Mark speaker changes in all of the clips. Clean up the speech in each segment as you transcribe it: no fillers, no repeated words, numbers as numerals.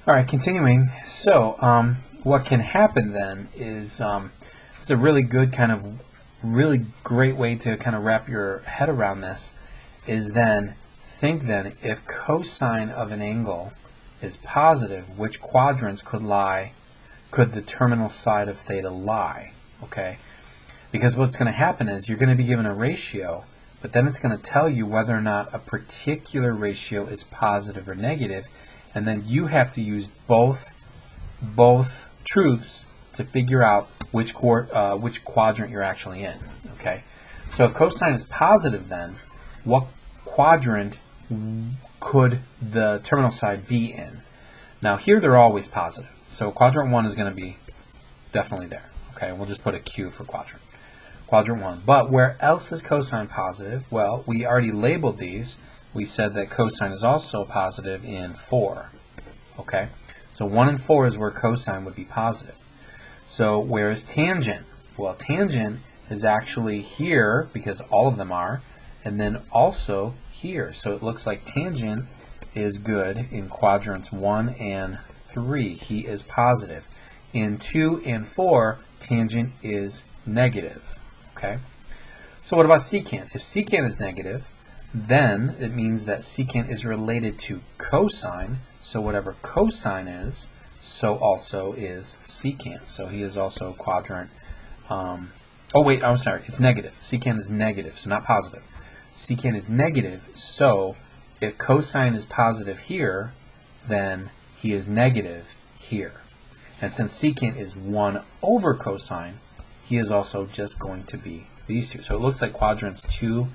Speaker 1: All right, continuing. So, what can happen then is it's a really good really great way to kind of wrap your head around this. Is then think then if cosine of an angle is positive, which quadrants could the terminal side of theta lie? Okay, because what's going to happen is you're going to be given a ratio, but then it's going to tell you whether or not a particular ratio is positive or negative. And then you have to use both truths to figure out which quadrant you're actually in. Okay, so if cosine is positive, then what quadrant could the terminal side be in? Now here they're always positive, so quadrant 1 is going to be definitely there. Okay, we'll just put a Q for quadrant 1. But where else is cosine positive? Well, we already labeled these. We said that cosine is also positive in 4. Okay, so 1 and 4 is where cosine would be positive. So where is tangent? Well, tangent is actually here because all of them are, and then also here. So it looks like tangent is good in quadrants 1 and 3. He is positive. In 2 and 4, tangent is negative. Okay, so what about secant? If secant is negative, then it means that secant is related to cosine, so whatever cosine is, so also is secant. So he is also quadrant, oh wait, I'm sorry, it's negative. Secant is negative, so not positive. Secant is negative, so if cosine is positive here, then he is negative here. And since secant is 1 over cosine, he is also just going to be these two. So it looks like quadrants 2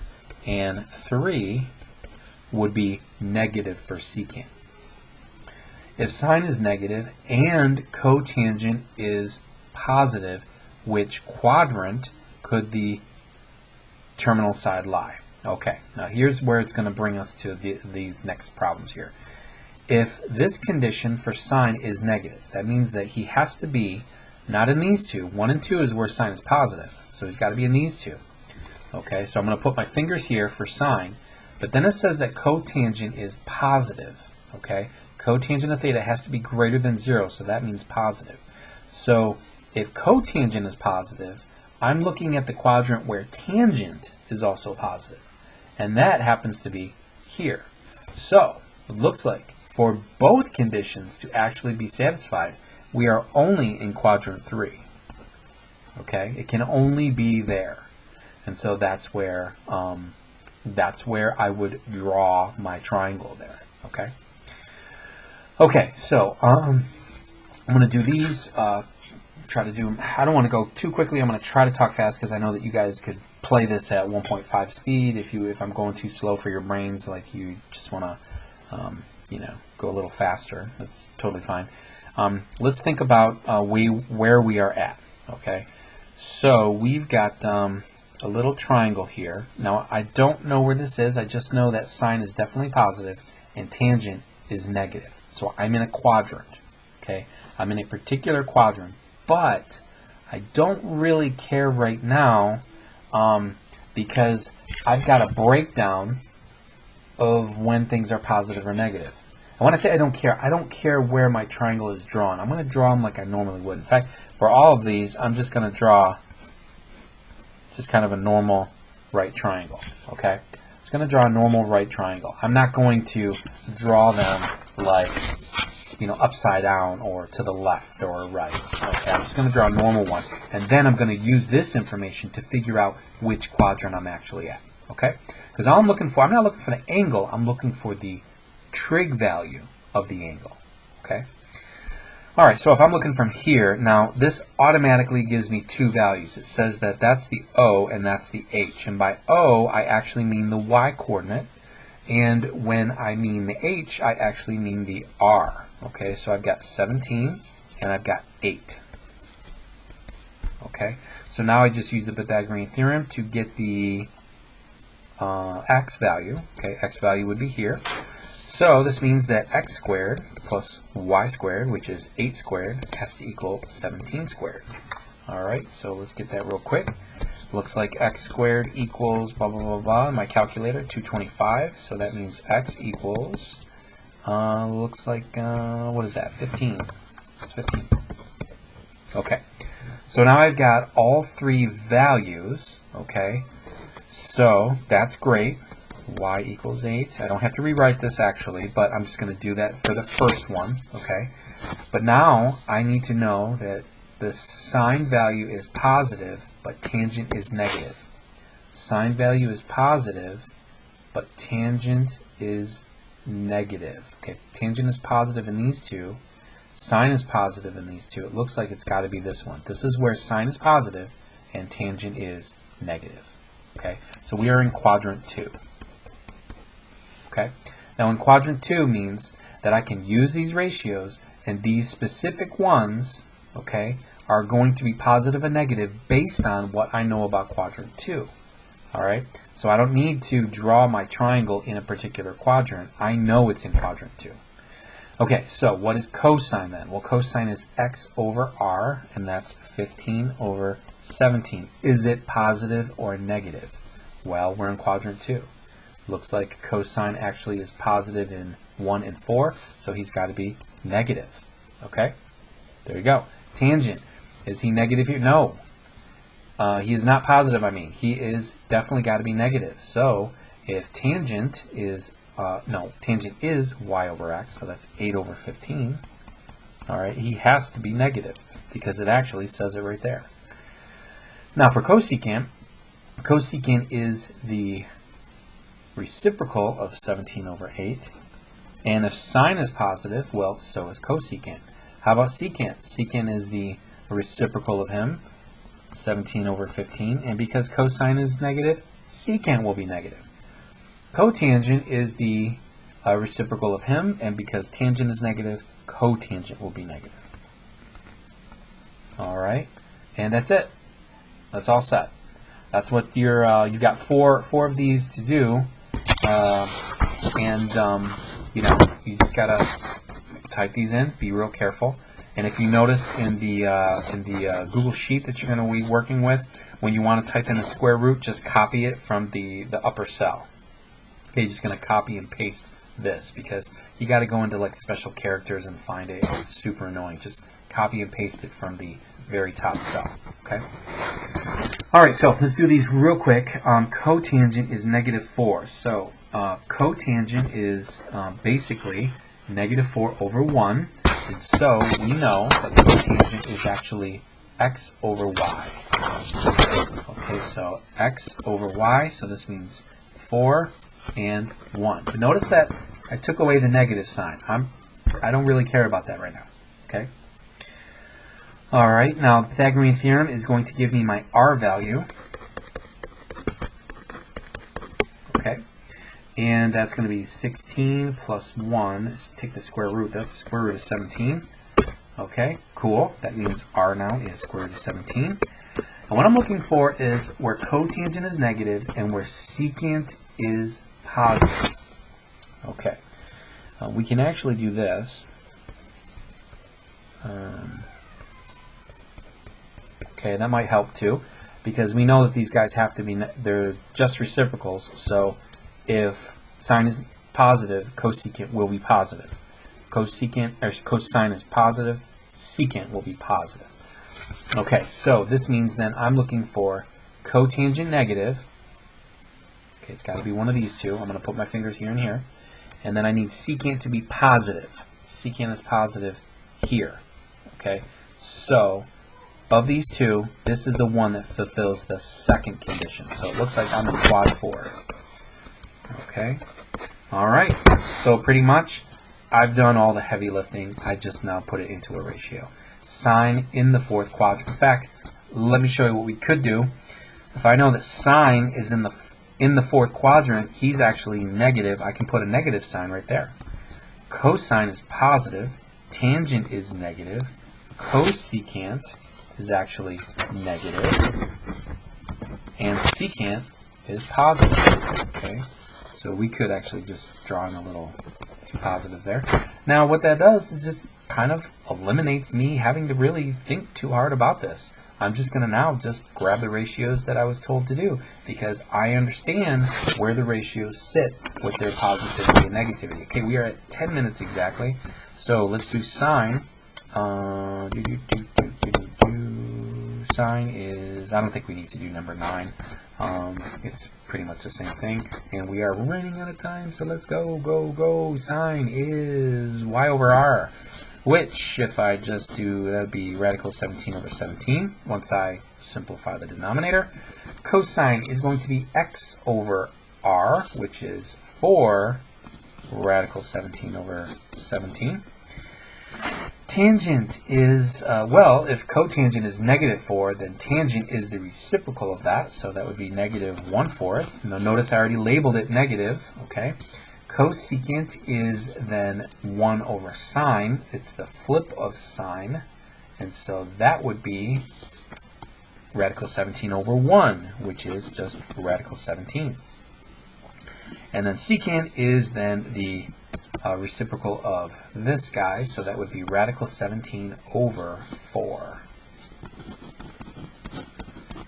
Speaker 1: and 3 would be negative for secant. If sine is negative and cotangent is positive, which quadrant could the terminal side lie? Okay, now here's where it's going to bring us to these next problems here. If this condition for sine is negative, that means that he has to be not in these two. 1 and 2 is where sine is positive, so he's got to be in these two. Okay, so I'm going to put my fingers here for sine, but then it says that cotangent is positive. Okay, cotangent of theta has to be greater than 0, so that means positive. So if cotangent is positive, I'm looking at the quadrant where tangent is also positive, and that happens to be here. So it looks like for both conditions to actually be satisfied, we are only in quadrant 3. Okay, it can only be there. And so that's where I would draw my triangle there. Okay. Okay. So I'm going to do these. Try to do them. I don't want to go too quickly. I'm going to try to talk fast because I know that you guys could play this at 1.5 speed. If I'm going too slow for your brains, like you just want to, go a little faster. That's totally fine. Let's think about where we are at. Okay. So we've got a little triangle here. Now I don't know where this is. I just know that sine is definitely positive and tangent is negative. So I'm in a quadrant. Okay, I'm in a particular quadrant, but I don't really care right now because I've got a breakdown of when things are positive or negative. And when I say I don't care where my triangle is drawn. I'm going to draw them like I normally would. In fact, for all of these, I'm just going to draw just kind of a normal right triangle. Okay, I'm just going to draw a normal right triangle. I'm not going to draw them like, upside down or to the left or right. Okay, I'm just going to draw a normal one, and then I'm going to use this information to figure out which quadrant I'm actually at. Okay, because I'm not looking for the angle. I'm looking for the trig value of the angle. Okay. All right, so if I'm looking from here, now this automatically gives me two values. It says that that's the O and that's the H. And by O, I actually mean the Y coordinate. And when I mean the H, I actually mean the R. Okay, so I've got 17 and I've got 8. Okay, so now I just use the Pythagorean theorem to get the x value. Okay, x value would be here. So this means that x squared plus y squared, which is 8 squared, has to equal 17 squared. All right, so let's get that real quick. Looks like x squared equals blah, blah, blah, blah. In my calculator, 225. So that means x equals, looks like, what is that, 15. It's 15. Okay. So now I've got all three values, okay? So that's great. Y equals 8. I don't have to rewrite this actually, but I'm just going to do that for the first one, okay? But now I need to know that the sine value is positive, but tangent is negative. Sine value is positive, but tangent is negative. Okay, tangent is positive in these two. Sine is positive in these two. It looks like it's got to be this one. This is where sine is positive and tangent is negative. Okay, so we are in quadrant 2. Okay, now in quadrant 2 means that I can use these ratios, and these specific ones, okay, are going to be positive and negative based on what I know about quadrant 2. All right, so I don't need to draw my triangle in a particular quadrant. I know it's in quadrant 2. Okay, so what is cosine then? Well, cosine is x over r, and that's 15 over 17. Is it positive or negative? Well, we're in quadrant 2. Looks like cosine actually is positive in 1 and 4, so he's got to be negative. Okay, there you go. Tangent, is he negative here? No. He is not positive, I mean. He is definitely got to be negative. So if tangent is, tangent is y over x, so that's 8 over 15. All right, he has to be negative because it actually says it right there. Now for cosecant, cosecant is the reciprocal of 17 over 8. And if sine is positive, well, so is cosecant. How about secant? Secant is the reciprocal of him, 17 over 15. And because cosine is negative, secant will be negative. Cotangent is the reciprocal of him, and because tangent is negative, cotangent will be negative. All right, and that's it. That's all set. That's what you've got four of these to do, you know, you just gotta type these in. Be real careful. And if you notice in the Google Sheet that you're going to be working with, when you want to type in a square root, just copy it from the upper cell. Okay, you're just going to copy and paste this because you got to go into like special characters and find it. It's super annoying. Just copy and paste it from the very top cell. Okay. All right, so let's do these real quick. Cotangent is -4. So cotangent is basically -4 over 1. And so we know that cotangent is actually x over y. Okay, so x over y, so this means 4 and 1. But notice that I took away the negative sign. I don't really care about that right now. Okay. All right, now the Pythagorean theorem is going to give me my r value. Okay. And that's going to be 16 plus 1. Let's take the square root. That's the square root of 17. Okay, cool. That means r now is square root of 17. And what I'm looking for is where cotangent is negative and where secant is positive. Okay. We can actually do this. Okay, that might help too, because we know that these guys have to be, they're just reciprocals, so if sine is positive, cosecant will be positive. Cosecant, or cosine is positive, secant will be positive. Okay, so this means then I'm looking for cotangent negative. Okay, it's got to be one of these two. I'm going to put my fingers here and here. And then I need secant to be positive. Secant is positive here. Okay, so of these two, this is the one that fulfills the second condition. So it looks like I'm in quad 4. Okay, all right. So pretty much, I've done all the heavy lifting. I just now put it into a ratio. Sine in the 4th quadrant. In fact, let me show you what we could do. If I know that sine is in the 4th quadrant, he's actually negative. I can put a negative sign right there. Cosine is positive. Tangent is negative. Cosecant is actually negative, and secant is positive. Okay, so we could actually just draw in a little two positives there. Now what that does is just kind of eliminates me having to really think too hard about this. I'm just going to now just grab the ratios that I was told to do, because I understand where the ratios sit with their positivity and negativity. Okay, we are at 10 minutes exactly, so let's do sine. Sine is, I don't think we need to do number 9. It's pretty much the same thing, and we are running out of time, so let's go. Sine is y over r, which, if I just do, that would be radical 17 over 17, once I simplify the denominator. Cosine is going to be x over r, which is 4 radical 17 over 17. Tangent is, well, if cotangent is negative 4, then tangent is the reciprocal of that, so that would be negative 1/4. Now notice I already labeled it negative, okay? Cosecant is then 1 over sine. It's the flip of sine, and so that would be radical 17 over 1, which is just radical 17. And then secant is then the reciprocal of this guy, so that would be radical 17 over 4.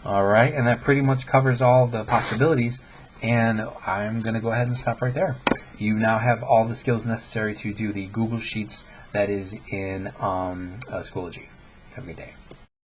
Speaker 1: Alright, and that pretty much covers all the possibilities, and I'm going to go ahead and stop right there. You now have all the skills necessary to do the Google Sheets that is in Schoology. Have a good day.